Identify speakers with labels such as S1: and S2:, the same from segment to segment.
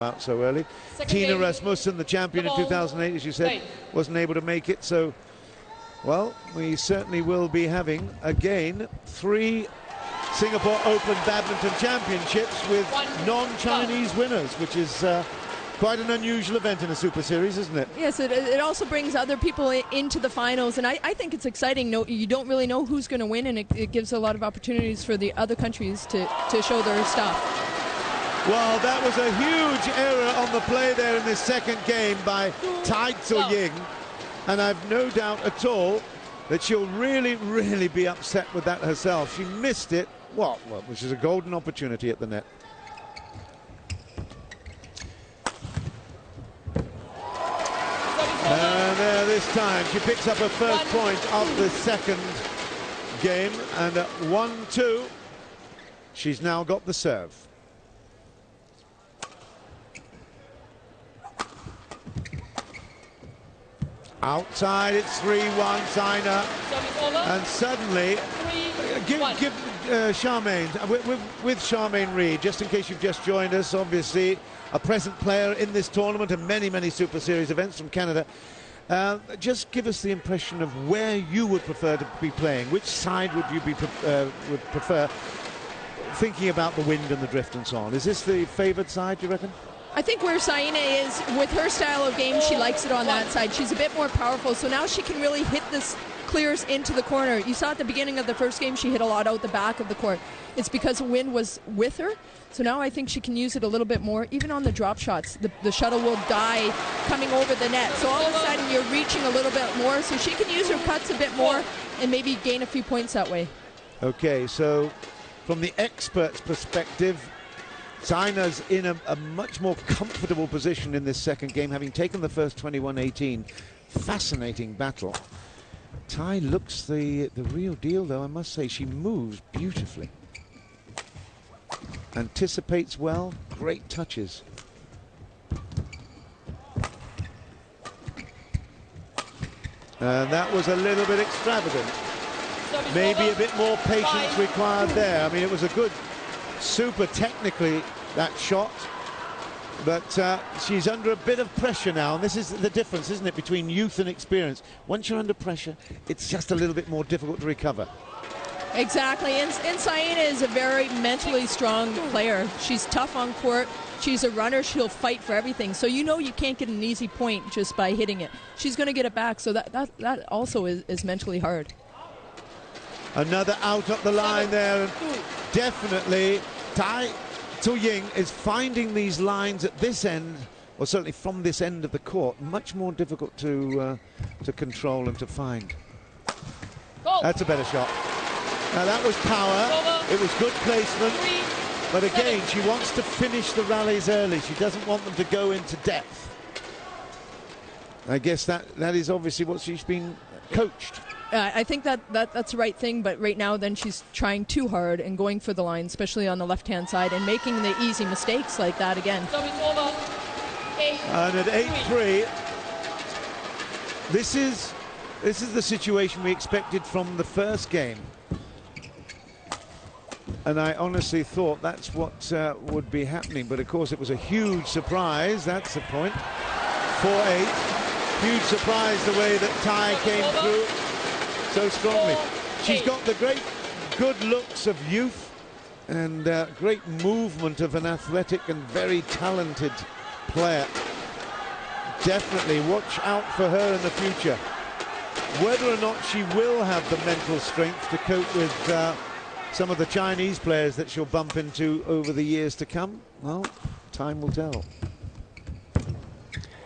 S1: out so early. Tina Rasmussen, the champion in 2008, as you said, wasn't able to make it. So, well, we certainly will be having, again, 3 Singapore Open Badminton Championships with non-Chinese winners, which is quite an unusual event in a Super Series, isn't it?
S2: Yes, it also brings other people into the finals, and I think it's exciting. No, you don't really know who's going to win, and it gives a lot of opportunities for the other countries to show their stuff.
S1: Well, that was a huge error on the play there in this second game by Tai Tzu-Ying, and I've no doubt at all that she'll really, really be upset with that herself. She missed it, which is a golden opportunity at the net. And there this time, she picks up her first point of the second game, and at 1-2, she's now got the serve. Outside, it's 3-1, Sina, and suddenly, give Charmaine, with Charmaine Reid, just in case you've just joined us, obviously a present player in this tournament and many, many Super Series events from Canada. Just give us the impression of where you would prefer to be playing. Which side would you would prefer, thinking about the wind and the drift and so on? Is this the favoured side, do you reckon?
S2: I think where Sina is, with her style of game, she likes it on that side. She's a bit more powerful, so now she can really hit this clears into the corner. You saw at the beginning of the first game, she hit a lot out the back of the court. It's because the wind was with her, so now I think she can use it a little bit more. Even on the drop shots, the shuttle will die coming over the net, so all of a sudden you're reaching a little bit more, so she can use her cuts a bit more and maybe gain a few points that way. Okay, so from the expert's perspective, Sina's in a much more comfortable position in this second game, having taken the first 21-18. Fascinating battle. Tai looks the real deal, though, I must say. She moves beautifully. Anticipates well, great touches. And that was a little bit extravagant. Maybe a bit more patience required there. I mean, it was a good, super technically, that shot, but she's under a bit of pressure now, and this is the difference, isn't it, between youth and experience. Once you're under pressure, it's just a little bit more difficult to recover. Exactly, and Sina is a very mentally strong player. She's tough on court, she's a runner, she'll fight for everything, so you know you can't get an easy point just by hitting it. She's going to get it back, so that also is mentally hard. Another out up the line there, and definitely Tai Tzu-Ying is finding these lines at this end, or certainly from this end of the court, much more difficult to control and to find. That's a better shot. Now that was power, it was good placement, but again, she wants to finish the rallies early. She doesn't want them to go into depth. I guess that is obviously what she's been coached. I think that's the right thing, but right now then she's trying too hard and going for the line, especially on the left-hand side, and making the easy mistakes like that again. And at 8-3, this is the situation we expected from the first game. And I honestly thought that's what would be happening, but of course it was a huge surprise. That's the point. 4-8. Huge surprise the way that Tai came through so strongly. She's got the good looks of youth and great movement of an athletic and very talented player. Definitely watch out for her in the future. Whether or not she will have the mental strength to cope with some of the Chinese players that she'll bump into over the years to come, well, time will tell.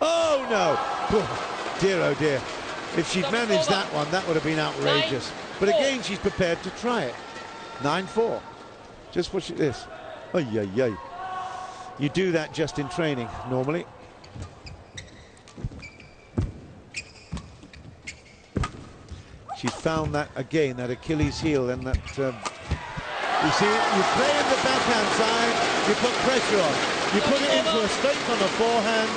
S2: Oh no! Oh, dear, oh dear. If she'd managed that one, that would have been outrageous. But again, she's prepared to try it. 9-4. Just watch this. Ay, ay, ay. You do that just in training, normally. She's found that, again, that Achilles heel, and that... you see, you play in the backhand side, you put pressure on. You put it into her straight on the forehand,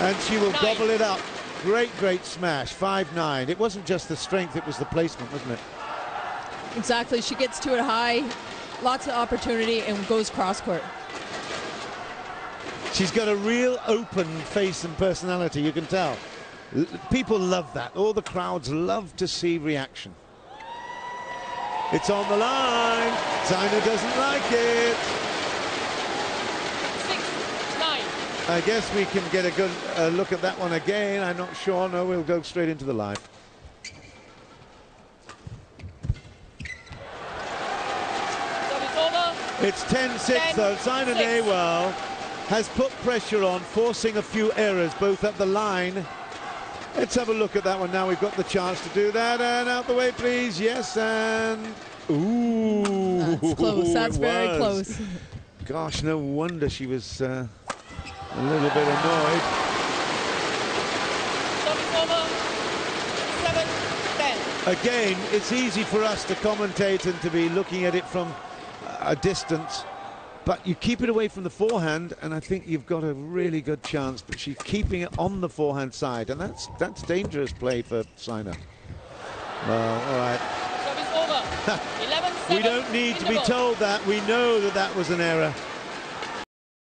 S2: and she will gobble it up. Great smash, 5-9. It wasn't just the strength, it was the placement, wasn't it? Exactly, she gets to it high, lots of opportunity, and goes cross court.
S1: She's got a real open face and personality, you can tell. People love that. All the crowds love to see reaction. It's on the line. Zaina doesn't like it.
S3: 6-9.
S1: I guess we can get a good look at that one again. I'm not sure. No, we'll go straight into the live. It's 10-6 though. Zaina Nehwal has put pressure on, forcing a few errors, both at the line. Let's have a look at that one now. We've got the chance to do that. And out the way, please. Yes, and... Ooh.
S4: That's close. That's very close.
S1: Gosh, no wonder she was a little bit annoyed.
S3: 7-10.
S1: Again, it's easy for us to commentate and to be looking at it from a distance, but you keep it away from the forehand, and I think you've got a really good chance. But she's keeping it on the forehand side, and that's dangerous play for Zaina. Well, all right.
S3: Service over. 11-7.
S1: We don't need to be told that. We know that that was an error.